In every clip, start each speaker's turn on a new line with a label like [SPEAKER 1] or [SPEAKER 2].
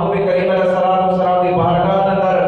[SPEAKER 1] محبوب کریم علیہ الصلوۃ والسلام کی بارگاہ اندر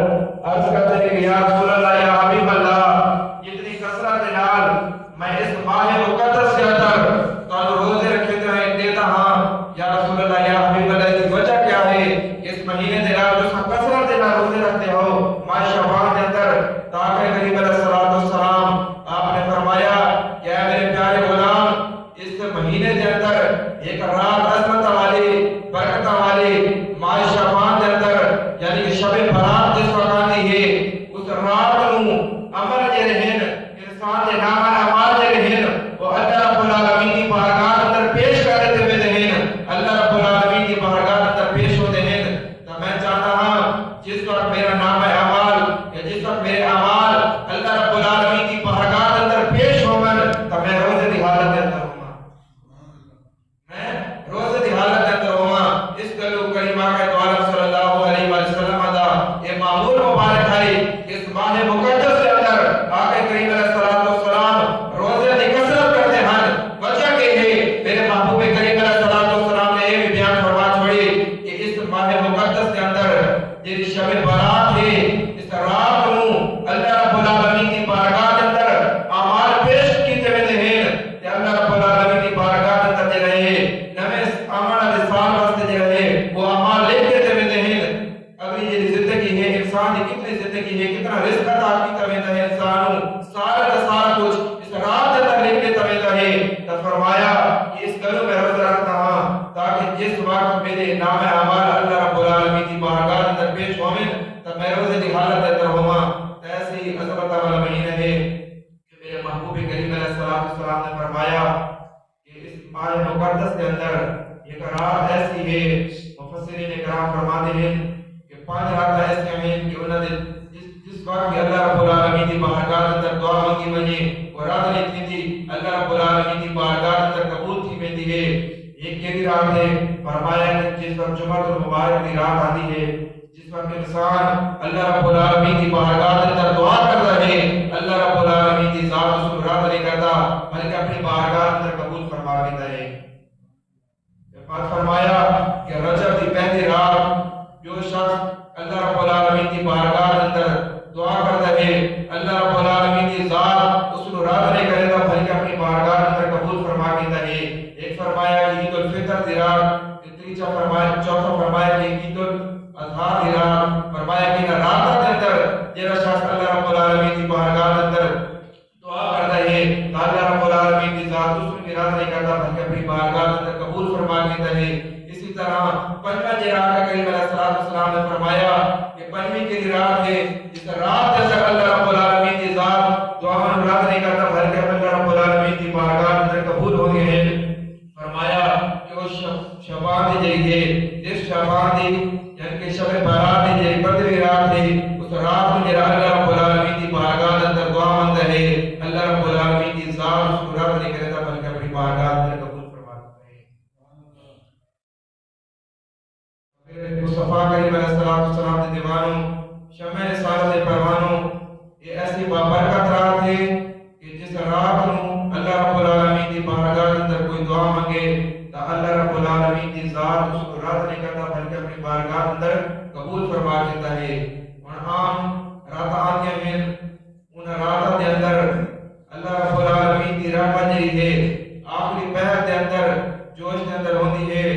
[SPEAKER 1] عرض کرتے ہیں کہ یا رسول اللہ یا حبیب اللہ جتنی کثرت نال میں اس ماہ مقدس کے اندر تو روزے رکھے ہیں دیتا ہاں یا رسول اللہ یا حبیب اللہ اس کی وجہ کیا ہے اس مہینے دے نال جو کثرت نال روزے رکھتے ہو ماہ شعبان کے اندر تاکہ کریم علیہ الصلوۃ والسلام آپ نے فرمایا کہ اے میرے پیارے غلام اس مہینے کے اندر ایک رات عظمت والی برکت والی ماہ شعبان کے اندر یعنی کہ شب برات جس وقت آتی ہے اس رات نو عمل دے رہن انسان دے نام اعمال دے رہن وہ اللہ رب العالمین کی بارگاہ اندر پیش کر دیتے ہوئے رہن اللہ رب العالمین کی بارگاہ اندر پیش ہوتے ہیں تو میں چاہتا ہوں جس وقت میرا نام اعمال یا جس وقت میرے اعمال اللہ رب العالمین کی بارگاہ اندر پیش ہون تو میں روزے کی حالت کے اندر ہوں میں روزے کی حالت کے اندر ہوں اس گلو کریمہ کے دوالب صلی اللہ علیہ وسلم دا یہ معمول مبارک ہے اس ماہ مقدس کے اندر آقا کریم علیہ الصلوۃ والسلام روزے کی کثرت کرتے ہیں وجہ یہ ہے میرے محبوب کریم علیہ الصلوۃ والسلام نے یہ بھی بیان فرما چھوڑی کہ اس ماہ مقدس کے اندر یہ شب برات ہے اس رات نو اللہ رب العالمین کی بارگاہ کے اندر اعمال پیش کیتے ہوئے ہیں کہ اللہ رب العالمین کی بارگاہ کے اندر دے رہے نویں اعمال انسان واسطے دے رہے وہ اعمال لے کے دے ہوئے ہیں اگلی یہ زندگی ہے انسان کی کتنی زندگی ہے کتنا رزق عطا کیتا ہوئے ہے انسان سارا کا سارا کچھ اس رات تک لے کے ہوئے ہے تو فرمایا کہ اس گلو میں روزہ رکھتا ہوں تاکہ جس وقت میرے نام اعمال اللہ رب العالمین کی بارگاہ کے اندر پیش ہویں تو میں روزے کی حالت کے اندر ہوں ایسی عظمت والا مہینہ ہے کہ میرے محبوب کریم علیہ الصلوۃ والسلام نے فرمایا کہ اس ماہ مقدس کے اندر ایک رات ایسی ہے مفسرین کرام فرماتے ہیں کہ 5 رات ایسی ہیں کہ انہوں نے جس وقت کہ اللہ رب العالمین کی بارگاہ کے اندر دعا مانگی ونجے اور رات نہیں تھی اللہ رب العالمین کی بارگاہ کے اندر قبول تھی ویندی ہے ایک کیڑی رات ہے فرمایا کہ جس وقت جمعہ المبارک کی رات آتی ہے جس وقت انسان اللہ رب العالمین کی بارگاہ کے اندر دعا کرتا ہے اللہ رب العالمین کی ذات اس کو رد نہیں کرتا بلکہ اپنی بارگاہ کے اندر قبول فرما لیتا ہے بات فرمایا کہ رجب کی پہلی رات جو شخص اللہ رب العالمین کی بارگاہ کے اندر دعا کرتا ہے اللہ رب العالمین کی ذات اس کو رد نہیں کرے گا بلکہ اپنی بارگاہ کے اندر قبول فرما لیتا ہے ایک فرمایا کہ عید الفطر کی رات تیسرا فرمایا چوتھا فرمایا کہ عید الاضحیٰ کی رات فرمایا کہ رات کے اندر جیسا شخص اللہ رب العالمین کی بارگاہ کے اندر دعا کرتا ہے تو اللہ رب العالمین کی ذات اس کو رد نہیں کرتا بلکہ اپنی بارگاہ کے اندر قبول فرما لیتا ہے اسی طرح پنجواں جو رات کریم علیہ الصلوۃ والسلام نے فرمایا کہ پنجویں کی رات ہے جس رات کے اندر اللہ رب العالمین کی ذات دعا میں رد نہیں کرتا بلکہ اللہ رب العالمین کی بارگاہ کے اندر قبول ہوتی ہے فرمایا کہ وہ شعبان دی جائے اس شعبان دی یعنی کہ شب برات دی جائے بدری رات ہے اس رات میں جرا اللہ رب العالمین کی بارگاہ کے اندر دعا مانگتا ہے اللہ رب العالمین کی ذات اس کو رد نہیں کرتا بلکہ اپنی بارگاہ کے اندر قبول فرما لیتا ہے مصطفیٰ کریم علیہ الصلوۃ والسلام کے دیوانوں شمع رسالت پروانوں یہ ایسی بابرکت رات ہے کہ جس رات نو اللہ رب العالمین کی بارگاہ کے اندر کوئی دعا مانگے تو اللہ رب العالمین کی ذات اس کو رد نہیں کرتا بلکہ اپنی بارگاہ کے اندر قبول فرما لیتا ہے اور عام رات آتی ہیں ان راتوں کے اندر اللہ رب العالمین کی رحمت جی ہے آخری پہر کے اندر جوش کے اندر ہوتی ہے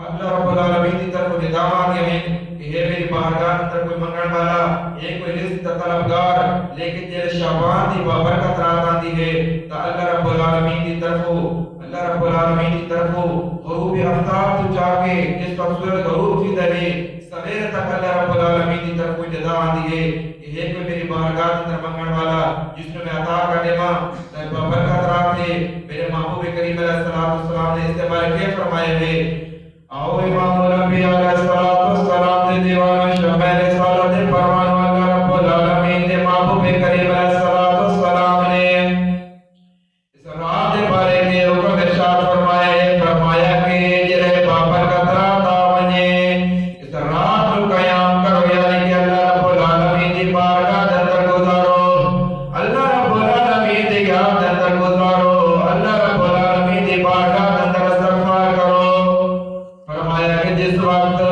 [SPEAKER 1] اللہ رب العالمین کی طرف ندا آتی ہیں کہ ہے میری بارگاہ کے اندر کوئی منگن والا ایک کوئی رزق طلبگار لیکن جب شعبان کی بابرکت رات آتی ہے تو اللہ رب العالمین کی طرف اللہ رب العالمین کی طرف غروب آفتاب تو جا کے اس وقت سورج غروب کی طرح سویر تک اللہ رب العالمین کی طرف کوئی ندا آتی ہے کہ ہے کوئی میری بارگاہ کے اندر منگن والا جس میں عطا کرنے ماں بابرکت رات ہے میرے محبوب کریم علیہ الصلوۃ والسلام نے استعمال کے فرمائے ہیں آؤ امام الانبیاء علیہ الصلوۃ والسلام دے دیوان شمع رسالت پروان اللہ رب العالمین دے محبوب کریم علیہ الصلوۃ والسلام نے اس رات کے بارے میں حکم ارشاد فرمایا کہ جڑے بابرکت رات آونے اس رات کو قیام کرو یعنی کہ اللہ رب العالمین دی بارگاہ کے اندر گزارو اللہ رب العالمین دی یاد کے اندر گزارو اللہ رب العالمین دی بارگاہ کے اندر استغفار کرو فرمایا کہ جس وقت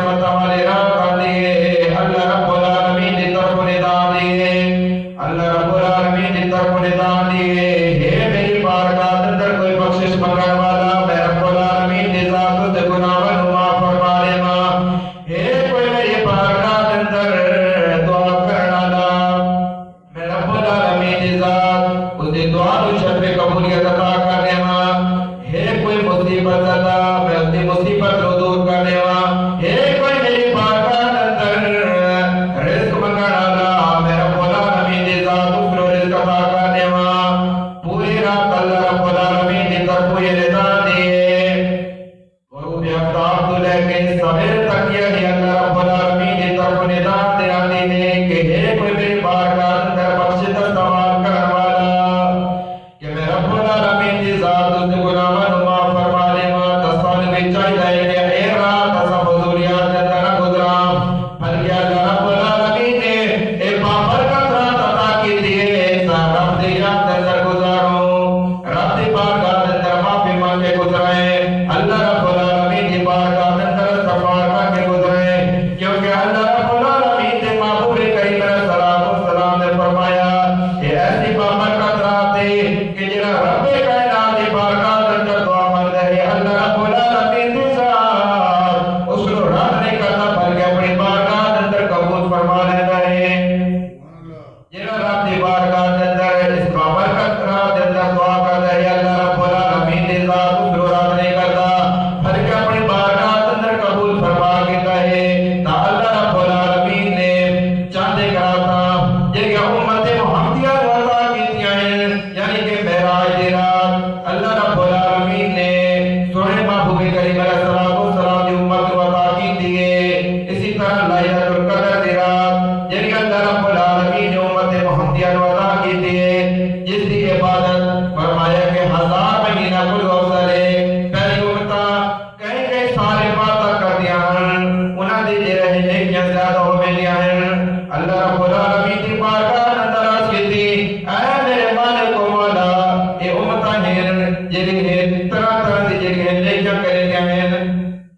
[SPEAKER 1] عظمت والے راہ دیے اللہ رب العالمین کی طرف ندا دیے اللہ رب العالمین کی طرف ندا دیے ہے میری بارگاہ اندر کوئی بخشش منگنے والا میں رب العالمین کی ذات تے گناہاں نو معاف فرما دے ماں ہے کوئی میری بارگاہ اندر دعا کرنے والا میں رب العالمین کی ذات اس دی دعا نو شرف قبولیت عطا کرنے ماں ہے کوئی مصیبت عطا میں اس دی مصیبت نو دور کرنے ماں ہے کوئی میری بارگاہ اندر رزق منگنے والا میں رب العالمین کی ذات اس نو رزق عطا کرنے ماں پوری رات اللہ رب العالمین کی طرف یہ ندا دیے غروب آفتاب تو لے کے سویر تک یہ اللہ رب العالمین کی طرف ندا دے نے کہ ہے کوئی میری بارگاہ اندر بخشش سوال کرنے والا کہ میں رب العالمین کی ذات اس کے گناہاں نو معاف فرما دے ماں دستان میں چاہیے کہ اے رات اسا فضولیات دے اندر گزرا بلکہ اللہ رب العالمین نے اے بابرکت رات عطا کی دیے سا رب دی یاد دے اندر گزارو رب دی بارگاہ دے اندر معافی مانگ کے گزرائے اللہ رب العالمین کی بارگاہ دے اندر استغفار کر کے گزرائے کیونکہ اللہ رب العالمین کے محبوب کریم علیہ الصلوۃ والسلام نے فرمایا کہ ایسی بابرکت رات ہے کہ جڑا رب کائنات دی بارگاہ دے اندر دعا مانگدا ہے اللہ رب العالمین دی ذات اس کو رد نہیں کرتا بلکہ اپنی بارگاہ دے اندر قبول فرما لیتا ہے جڑا رب دی بارگاہ دے اندر اس بابرکت رات دے اندر دعا کردا ہے اللہ رب العالمین دی ذات اس کو رد نہیں کرتا بلکہ اپنی بارگاہ دے اندر قبول فرما لیتا ہے تا اللہ رب العالمین نے چاندے کراتا یہ امت محمدیہ نو عطا کیتیاں ہیں یعنی کہ معراج دی رات اللہ رب العالمین نے سونے محبوب کریم علیہ الصلوۃ والسلام دی امت کو عطا کی ہے اسی طرح لیلۃ القدر دی رات یعنی اللہ رب العالمین نے امت محمدیہ نو عطا کی ہے جس کی عبادت فرمایا کہ 1000 مہینہ کل افضل ہے پہلی امتاں کہیں سارے باتاں کر دیا انہاں دی جڑے نیکیاں زیادہ ہو ملیاں ہیں اللہ رب العالمین دی بارگاہ اندر عرض کیتی اے میرے مالک و مولا اے امتاں ہیں جڑی طرح طرح دی جڑی نیکیاں کرے ہیں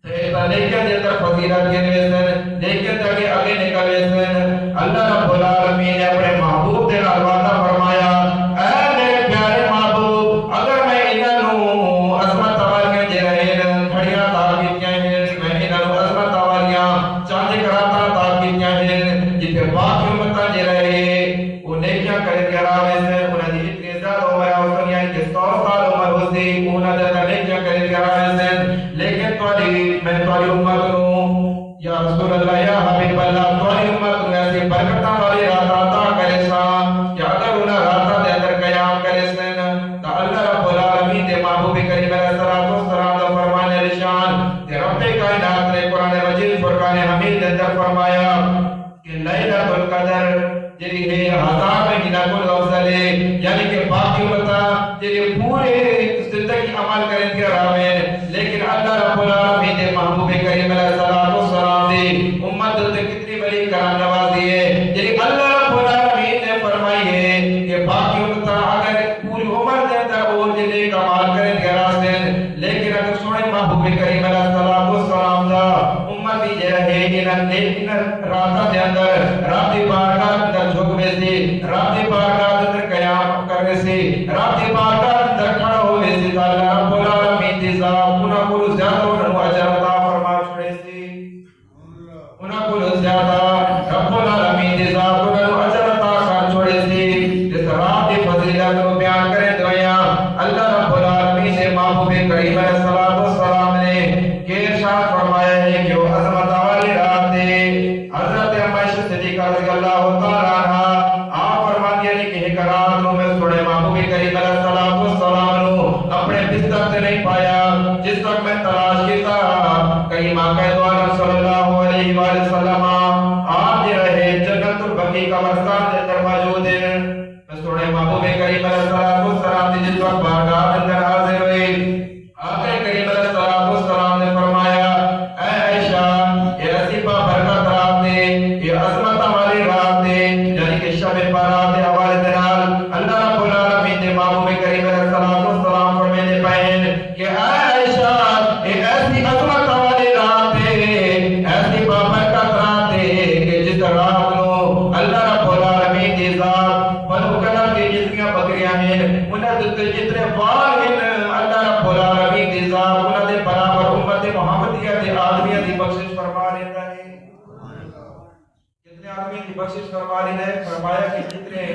[SPEAKER 1] تے تا نیکیاں دے اندر فضیلت کے ویسن لیکن تاکہ آگے نکل ویسن اللہ رب العالمین نے اپنے محبوب دے نال وعدہ فرمایا اے میرے پیارے محبوب اگر میں انہاں نو عظمت والیاں جے رہے کھڑیاں عطا کیتیاں ہیں میں انہاں نو عظمت والیاں چاندے کراتا عطا کیتیاں ہیں جتے باقی امتاں جے رہے وہ نیکیاں کرے کے راوے سے انہاں دی اتنی زیادہ عمر ہوسن یعنی کہ 100 سال عمر ہوسی انہاں دے نیکیاں کرے کے راوے سے لیکن میں تواڈی امت نو یا رسول اللہ یا حبیب اللہ تواڈی امت نو ایسی برکتاں والی رات عطا کرے سا کہ اگر انہاں راتاں دے اندر قیام کرے سن تا اللہ رب العالمین دے محبوب کریم علیہ الصلوۃ والسلام دا فرمان ارشاد تے رب کائنات نے قرآن مجید فرقان حمید دے اندر فرمایا کہ لیلۃ القدر جڑی ہے 1000 مہینہ کل افضل ہے یعنی کہ باقی امتاں جڑی پورے زندگی عمل کریں کے راوے لیکن اللہ رب العالمین دے محبوب کریم علیہ الصلوۃ والسلام دی امت تے کتنی بڑی کرم نوازی ہے جڑی اللہ رب العالمین نے فرمائی ہے کہ باقی امتاں اگر پوری عمر دے اندر اور جڑے کمال کریں کے راستے لیکن اگر سونے محبوب کریم علیہ الصلوۃ والسلام دا امت دی جڑا ہے انہاں راتاں دے اندر رب دی بارگاہ اندر جھک ویسی رب دی بارگاہ اندر قیام کر ویسی رب دی بارگاہ اندر کھڑا ہو ویسی اللہ رب العالمین دی ذات انہاں کو زیادہ انہاں اجر عطا فرما چھڑے انہاں کو زیادہ رب العالمین دی ذات انہاں اجر عطا کر چھوڑے سی جس رات دی فضیلت کو بیان کرے دعایا اللہ رب العالمین نے محبوب کریم علیہ الصلوۃ والسلام نے کہ ارشاد فرمایا ہے کہ وہ عظمت والی رات ہے حضرت عائشہ صدیقہ رضی اللہ تعالی عنہا آپ فرماتی ہیں کہ ایک رات کو میں سونے محبوب کریم علیہ الصلوۃ والسلام نو اپنے بستر سے نہیں پایا جس وقت میں تلاش کیتا کہیں آقا دو عالم صلی اللہ علیہ وآلہ وسلم آپ جی رہے جنت البقیع کا قبرستان دے اندر موجود ہیں میں سونے محبوب کریم علیہ الصلوۃ والسلام نے جس وقت بارگاہ اندر حاضر ہوئے آقا کریم علیہ الصلوۃ والسلام نے فرمایا اے عائشہ یہ ایسی بابرکت رات ہے یہ عظمت والی رات ہے یعنی کہ شب برات کے حوالے سے اللہ رب العالمین نے محبوب کریم علیہ الصلوۃ والسلام فرمانے پائے کہ اے عائشہ یہ ایسی عظمت والی رات ہے ایسی جتنے آدمی کی بخشش فرمانی ہے فرمایا کہ جتنے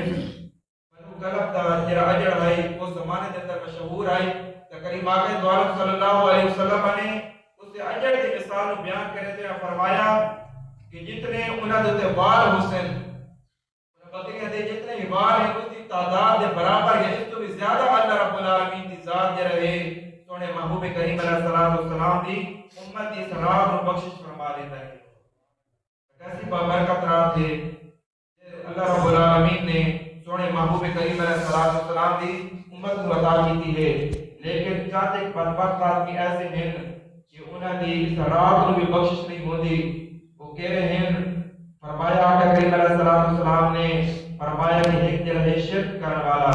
[SPEAKER 1] منو غلط دا جرا اجڑ ہے اس زمانے دے اندر مشہور ہے کریم آقا دوالم صلی اللہ علیہ وسلم نے اس اجڑ کی مثال بیان کرے تے فرمایا کہ جتنے انہاں دے وال حسین بکریاں دے جتنے وال ہیں اس کی تعداد دے برابر ہے اس تو بھی زیادہ اللہ رب العالمین دی ذات دے رہے سونے محبوب کریم علیہ الصلوۃ والسلام دی امت دی ثواب اور بخشش فرما دیتا ہے کیسی بابرکت رات ہے اللہ رب العالمین نے سونے محبوب کریم علیہ الصلوۃ والسلام دی امت کو عطا کی ہے لیکن چاہتے ایک بدبخت آدمی ایسے ہیں کہ انہاں دی اس رات کو بھی بخشش نہیں ہوتی وہ کہہ رہے ہیں فرمایا آقا کریم علیہ الصلوۃ والسلام نے فرمایا کہ ایک دل ہے شرک کرنے والا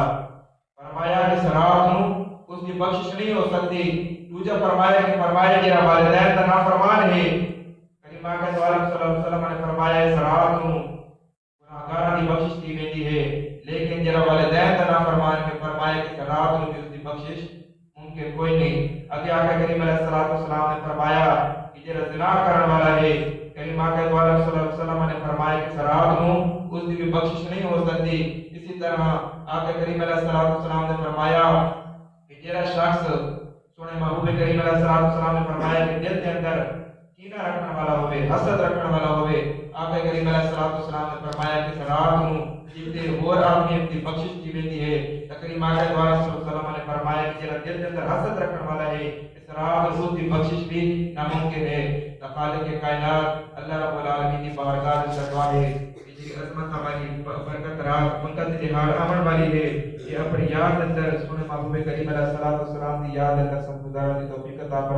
[SPEAKER 1] فرمایا کہ اس رات کو اس کی بخشش نہیں ہو سکتی دوسرا فرمایا کہ والدین کا نافرمان ہے کریم آقا صلی اللہ علیہ وسلم نے فرمایا اس رات کو گناہگاراں دی بخشش دی ویندی ہے لیکن جڑا والدین کا نافرمان ہے فرمایا کہ اس رات کو اس کی بخشش ممکن کوئی نہیں اگے آقا کریم علیہ الصلوۃ والسلام نے فرمایا کہ جڑا زنا کرنے والا ہے کریم آقا صلی اللہ علیہ وسلم نے فرمایا کہ اس رات کو اس کی بھی بخشش نہیں ہو سکتی اسی طرح آقا کریم علیہ الصلوۃ والسلام نے فرمایا کہ جڑا شخص سونے محبوب کریم علیہ الصلوۃ والسلام نے فرمایا کہ دل کے اندر کینہ رکھنے والا ہوئے حسد رکھنے والا ہوئے آقا کریم علیہ الصلوۃ والسلام نے فرمایا کہ اس رات کو جتنے اور آدمی کی بخشش کی ویندی ہے کریم آقا صلی اللہ علیہ وسلم نے فرمایا کہ جڑا دل کے اندر حسد رکھنے والا ہے اس رات کو اس کی بخشش بھی ناممکن ہے خالق کائنات اللہ رب العالمین کی بارگاہ سے دعا ہے کہ جی عظمت والی برکت رات منقطع دہاڑ امن والی ہے کہ اپنی یاد اندر سونے محبوب کریم علیہ الصلوۃ والسلام کی یاد اندر سب گزارنے کی توفیق عطا